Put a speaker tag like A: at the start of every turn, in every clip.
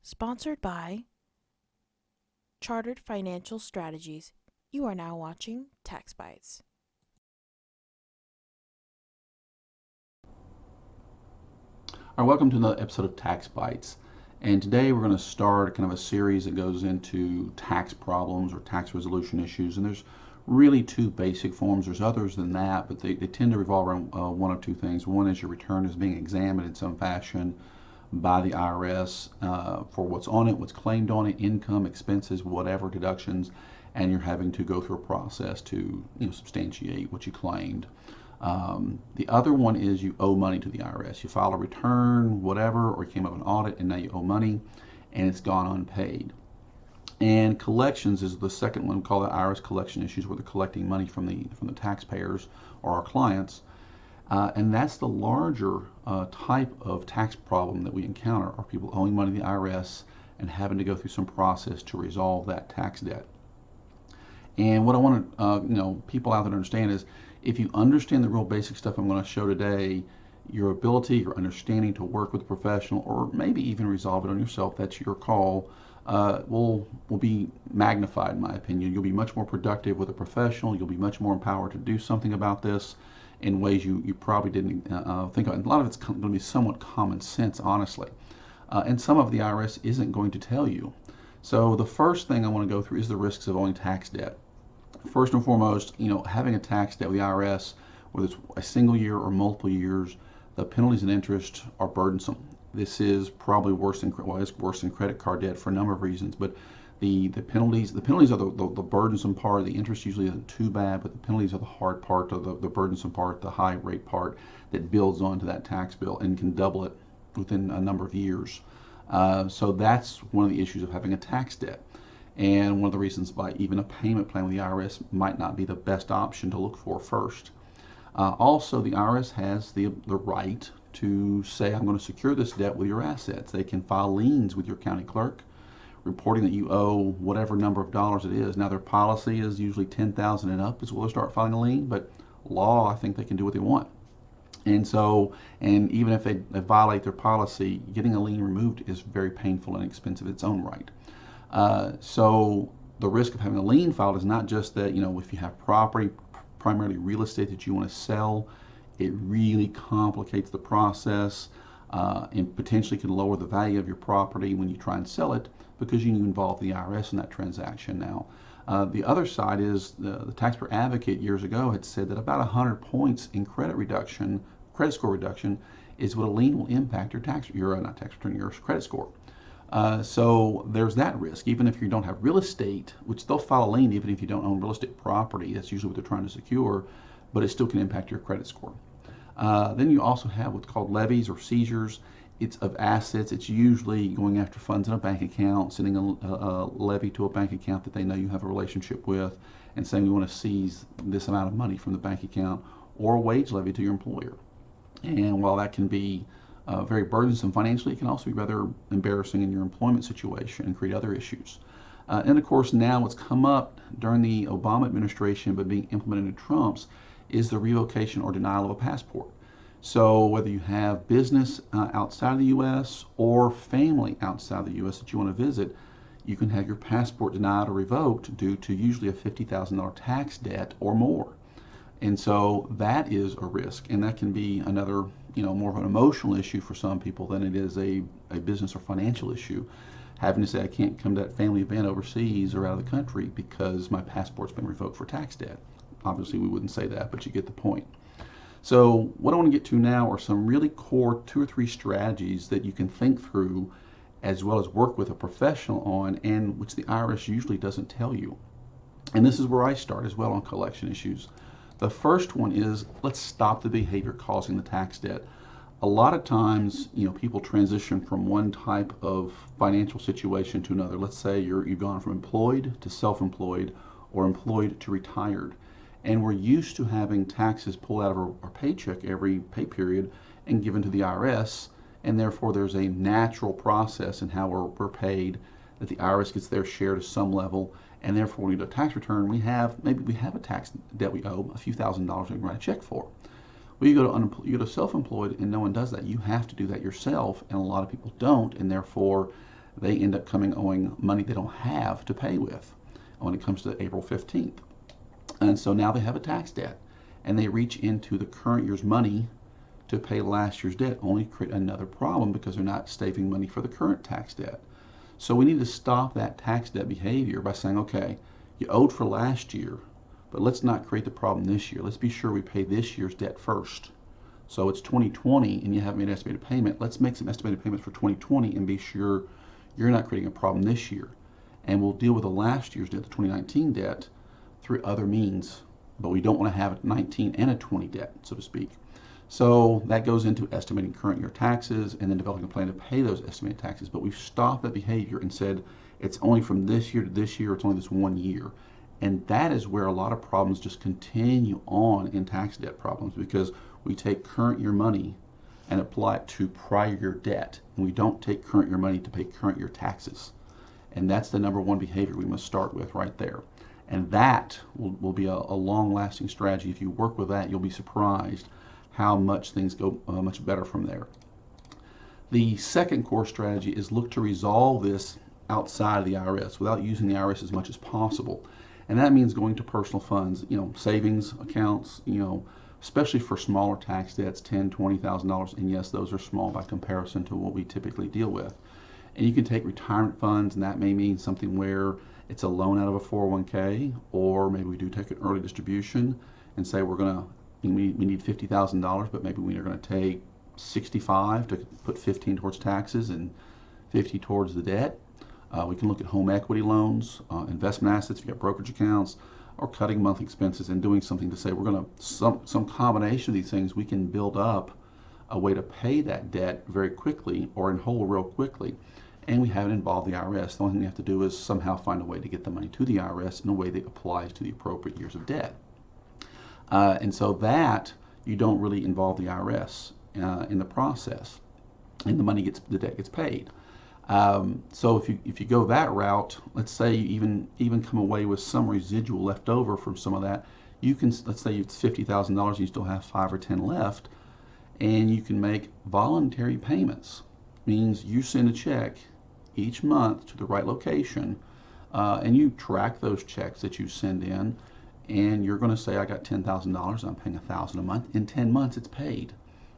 A: Sponsored by Chartered Financial Strategies. You are now watching Tax Bites.
B: All right, welcome to another episode of Tax Bites. And today we're going to start kind of a series that goes into tax problems or tax resolution issues. And there's really two basic forms. There's others than that, but they tend to revolve around one of two things. One is your return is being examined in some fashion by the IRS for what's on it, what's claimed on it, income, expenses, whatever deductions, and you're having to go through a process to substantiate what you claimed. The other one is you owe money to the IRS. You file a return, whatever, or you came up with an audit and now you owe money and it's gone unpaid. And collections is the second one, we call it Irs Collection Issues, where they're collecting money from the taxpayers or our clients. And that's the larger type of tax problem that we encounter, are people owing money to the IRS and having to go through some process to resolve that tax debt. And what I want to, people out there to understand is, if you understand the real basic stuff I'm going to show today, your ability, your understanding to work with a professional, or maybe even resolve it on yourself, that's your call, will be magnified, in my opinion. You'll be much more productive with a professional. You'll be much more empowered to do something about this in ways you probably didn't think of. And a lot of it's going to be somewhat common sense, honestly. And some of the IRS isn't going to tell you. So the first thing I want to go through is the risks of owing tax debt. First and foremost, having a tax debt with the IRS, whether it's a single year or multiple years, the penalties and interest are burdensome. This is probably worse than it's worse than credit card debt for a number of reasons. But the penalties are the burdensome part. The interest usually isn't too bad, but the penalties are the hard part, or the burdensome part, the high rate part that builds onto that tax bill and can double it within a number of years. So that's one of the issues of having a tax debt. And one of the reasons why even a payment plan with the IRS might not be the best option to look for first. Also, the IRS has the right to say, I'm going to secure this debt with your assets. They can file liens with your county clerk, reporting that you owe whatever number of dollars it is. Now, their policy is usually $10,000 and up is where they'll start filing a lien, but law, I think they can do what they want. And so, and even if they violate their policy, getting a lien removed is very painful and expensive in its own right. So the risk of having a lien filed is not just that, if you have property, primarily real estate that you want to sell, it really complicates the process and potentially can lower the value of your property when you try and sell it, because you involve the IRS in that transaction now. The other side is the taxpayer advocate years ago had said that about 100 points in credit score reduction is what a lien will impact your credit score. So there's that risk. Even if you don't have real estate, which they'll file a lien even if you don't own real estate property, that's usually what they're trying to secure, but it still can impact your credit score. Then you also have what's called levies or seizures. It's of assets. It's usually going after funds in a bank account, sending a levy to a bank account that they know you have a relationship with, and saying we want to seize this amount of money from the bank account, or a wage levy to your employer. And while that can be very burdensome financially, it can also be rather embarrassing in your employment situation and create other issues. And of course, now what's come up during the Obama administration but being implemented in Trump's is the relocation or denial of a passport. So whether you have business outside of the U.S. or family outside of the U.S. that you want to visit, you can have your passport denied or revoked due to usually a $50,000 tax debt or more. And so that is a risk, and that can be another, more of an emotional issue for some people than it is a business or financial issue. Having to say, I can't come to that family event overseas or out of the country because my passport's been revoked for tax debt. Obviously, we wouldn't say that, but you get the point. So what I want to get to now are some really core 2 or 3 strategies that you can think through, as well as work with a professional on, and which the IRS usually doesn't tell you. And this is where I start as well on collection issues. The first one is, let's stop the behavior causing the tax debt. A lot of times, people transition from one type of financial situation to another. Let's say you've gone from employed to self-employed, or employed to retired. And we're used to having taxes pulled out of our paycheck every pay period and given to the IRS, and therefore there's a natural process in how we're paid, that the IRS gets their share to some level, and therefore when we do a tax return, we have a tax debt we owe, a few $1,000s we can write a check for. Well, you go to self-employed and no one does that. You have to do that yourself, and a lot of people don't, and therefore they end up coming owing money they don't have to pay with when it comes to April 15th. And so now they have a tax debt, and they reach into the current year's money to pay last year's debt, only create another problem because they're not saving money for the current tax debt. So we need to stop that tax debt behavior by saying, okay, you owed for last year, but let's not create the problem this year. Let's be sure we pay this year's debt first. So it's 2020 and you haven't made an estimated payment. Let's make some estimated payments for 2020 and be sure you're not creating a problem this year. And we'll deal with the last year's debt, the 2019 debt, through other means. But we don't want to have a 19 and a 20 debt, so to speak. So that goes into estimating current year taxes and then developing a plan to pay those estimated taxes. But we've stopped that behavior and said it's only from this year to this year, it's only this 1 year. And that is where a lot of problems just continue on in tax debt problems, because we take current year money and apply it to prior year debt, and we don't take current year money to pay current year taxes. And that's the number one behavior we must start with right there. And that will be a long-lasting strategy. If you work with that, you'll be surprised how much things go much better from there. The second core strategy is look to resolve this outside of the IRS without using the IRS as much as possible. And that means going to personal funds, savings accounts, especially for smaller tax debts, $10,000, $20,000. And yes, those are small by comparison to what we typically deal with. And you can take retirement funds, and that may mean something where it's a loan out of a 401k, or maybe we do take an early distribution and say we need $50,000, but maybe we are going to take 65 to put 15 towards taxes and 50 towards the debt. We can look at home equity loans, investment assets, if you've got brokerage accounts, or cutting monthly expenses and doing something to say we're going to, some combination of these things, we can build up a way to pay that debt very quickly or in whole real quickly. And we haven't involved the IRS. The only thing we have to do is somehow find a way to get the money to the IRS in a way that applies to the appropriate years of debt. And so that you don't really involve the IRS in the process, and the debt gets paid. So if you go that route, let's say you even come away with some residual left over from some of that, you can, let's say it's $50,000 and you still have 5 or 10 left, and you can make voluntary payments. Means you send a check each month to the right location, and you track those checks that you send in, and you're going to say, I got $10,000, I'm paying $1,000 a month. In 10 months, it's paid.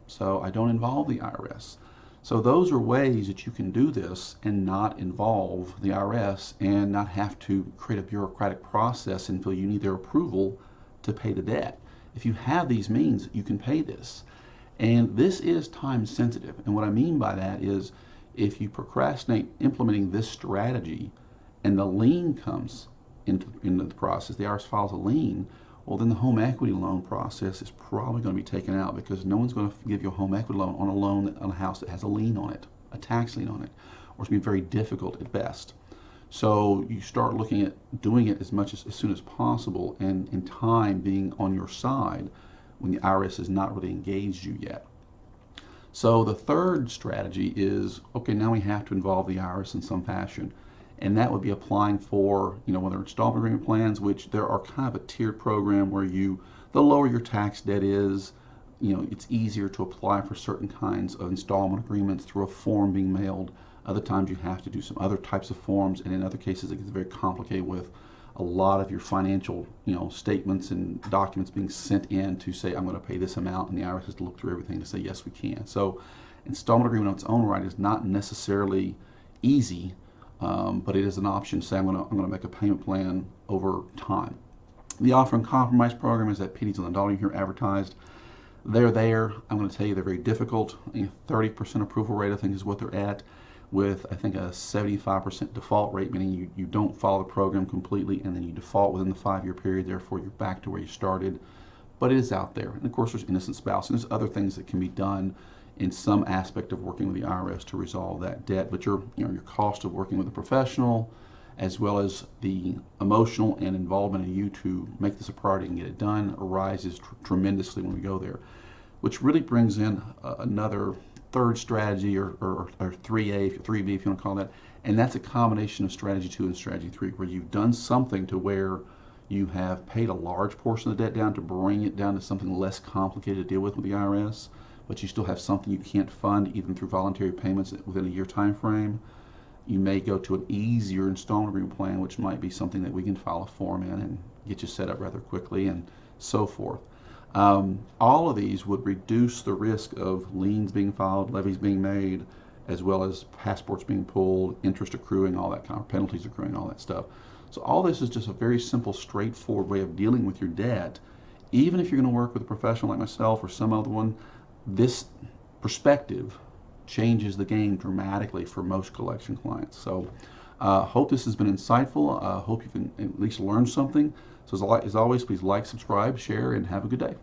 B: So I don't involve the IRS. So those are ways that you can do this and not involve the IRS and not have to create a bureaucratic process until you need their approval to pay the debt. If you have these means, you can pay this. And this is time sensitive. And what I mean by that is if you procrastinate implementing this strategy and the lien comes into the process, the IRS files a lien, well, then the home equity loan process is probably going to be taken out, because no one's going to give you a home equity loan on a house that has a lien on it, a tax lien on it, or it's going to be very difficult at best. So you start looking at doing it as soon as possible, and in time being on your side when the IRS has not really engaged you yet. So the third strategy is, okay, now we have to involve the IRS in some fashion. And that would be applying for, whether installment agreement plans, which there are kind of a tiered program where the lower your tax debt is, it's easier to apply for certain kinds of installment agreements through a form being mailed. Other times you have to do some other types of forms, and in other cases it gets very complicated with a lot of your financial, statements and documents being sent in to say, I'm going to pay this amount, and the IRS has to look through everything to say, yes, we can. So installment agreement on its own right is not necessarily easy. But it is an option to say I'm going to make a payment plan over time. The offer and compromise program is that pennies on the dollar you hear advertised. They're there. I'm going to tell you they're very difficult. 30% approval rate, I think, is what they're at, with I think a 75% default rate, meaning you don't follow the program completely and then you default within the 5-year period. Therefore, you're back to where you started. But it is out there. And of course, there's innocent spouse, and there's other things that can be done in some aspect of working with the IRS to resolve that debt. But your cost of working with a professional, as well as the emotional and involvement in you to make this a priority and get it done, arises tremendously when we go there. Which really brings in another third strategy, or 3A, 3B if you want to call that, and that's a combination of strategy 2 and strategy 3, where you've done something to where you have paid a large portion of the debt down to bring it down to something less complicated to deal with the IRS, but you still have something you can't fund even through voluntary payments within a year time frame. You may go to an easier installment agreement plan, which might be something that we can file a form in and get you set up rather quickly, and so forth. All of these would reduce the risk of liens being filed, levies being made, as well as passports being pulled, interest accruing, all that kind of penalties accruing, all that stuff. So all this is just a very simple, straightforward way of dealing with your debt. Even if you're going to work with a professional like myself or some other one, this perspective changes the game dramatically for most collection clients. So hope this has been insightful. Hope you can at least learn something. So as always, please like, subscribe, share, and have a good day.